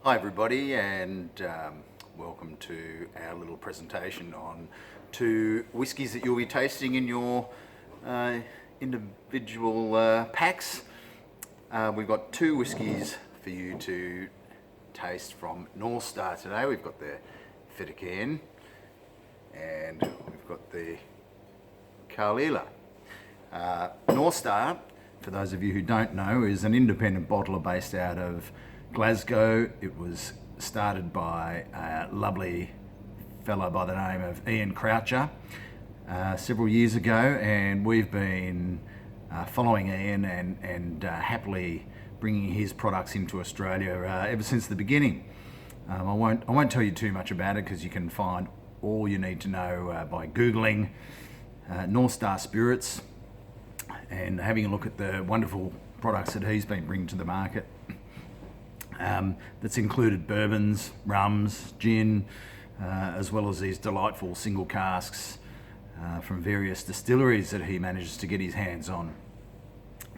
Hi everybody, and welcome to our little presentation on two whiskies that you'll be tasting in your individual packs. We've got two whiskies for you to taste from North Star today. We've got the Fettercairn and we've got the Kalila. North Star, for those of you who don't know, is an independent bottler based out of Glasgow. It was started by a lovely fellow by the name of Ian Croucher several years ago, and we've been following Ian and happily bringing his products into Australia ever since the beginning. I won't tell you too much about it because you can find all you need to know by Googling North Star Spirits and having a look at the wonderful products that he's been bringing to the market. That's included bourbons, rums, gin, as well as these delightful single casks from various distilleries that he manages to get his hands on.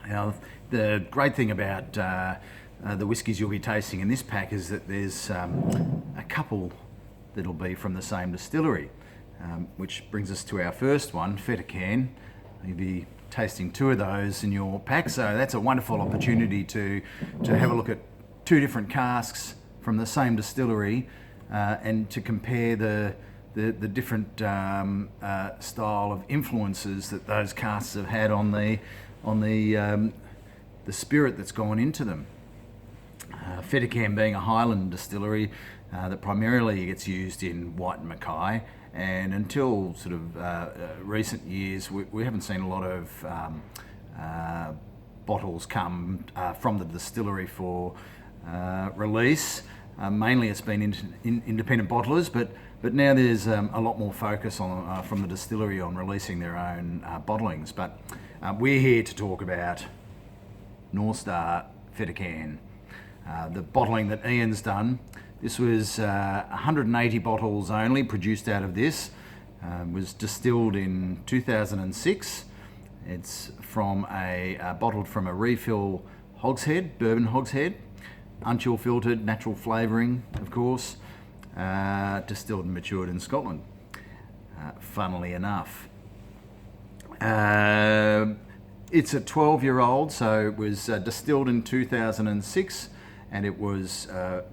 Now, the great thing about the whiskies you'll be tasting in this pack is that there's a couple that'll be from the same distillery, which brings us to our first one, Fettercairn. You'll be tasting two of those in your pack, so that's a wonderful opportunity to have a look at two different casks from the same distillery and to compare the different style of influences that those casks have had on the spirit that's gone into them. Fettercairn being a Highland distillery that primarily gets used in White and Mackay, and until sort of recent years we haven't seen a lot of bottles come from the distillery for release. Mainly it's been independent bottlers, but now there's a lot more focus on from the distillery on releasing their own bottlings. But we're here to talk about North Star Fettercairn, the bottling that Ian's done. This was 180 bottles only produced out of this. Was distilled in 2006. It's from bottled from a Refill Hogshead, bourbon hogshead. Unchill filtered, natural flavouring, of course, distilled and matured in Scotland, funnily enough. It's a 12-year-old, so it was distilled in 2006 and it was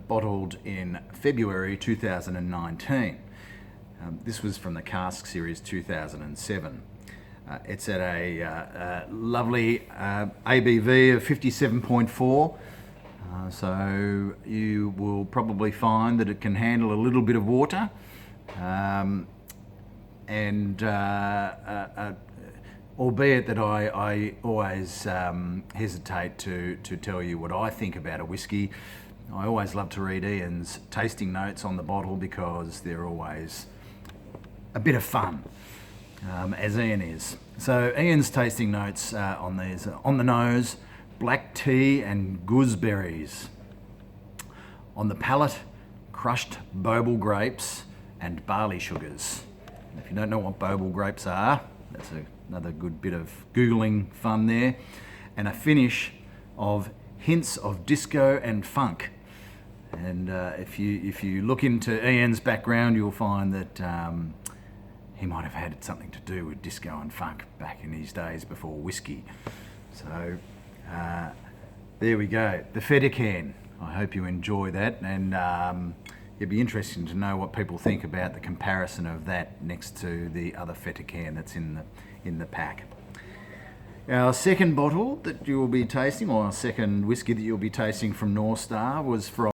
bottled in February 2019. This was from the Cask series 2007. It's at a lovely ABV of 57.4. So you will probably find that it can handle a little bit of water, and albeit that I always hesitate to tell you what I think about a whiskey. I always love to read Ian's tasting notes on the bottle because they're always a bit of fun, as Ian is. So Ian's tasting notes on these on the nose: black tea and gooseberries. On the palate, crushed bobal grapes and barley sugars. If you don't know what bobal grapes are, that's another good bit of Googling fun there. And a finish of hints of disco and funk. And if you look into Ian's background, you'll find that he might have had something to do with disco and funk back in his days before whiskey. So there we go, the Fettercairn. I hope you enjoy that, and it'd be interesting to know what people think about the comparison of that next to the other Fettercairn that's in the pack. Our second bottle that you will be tasting, or our second whiskey that you'll be tasting from North Star, was from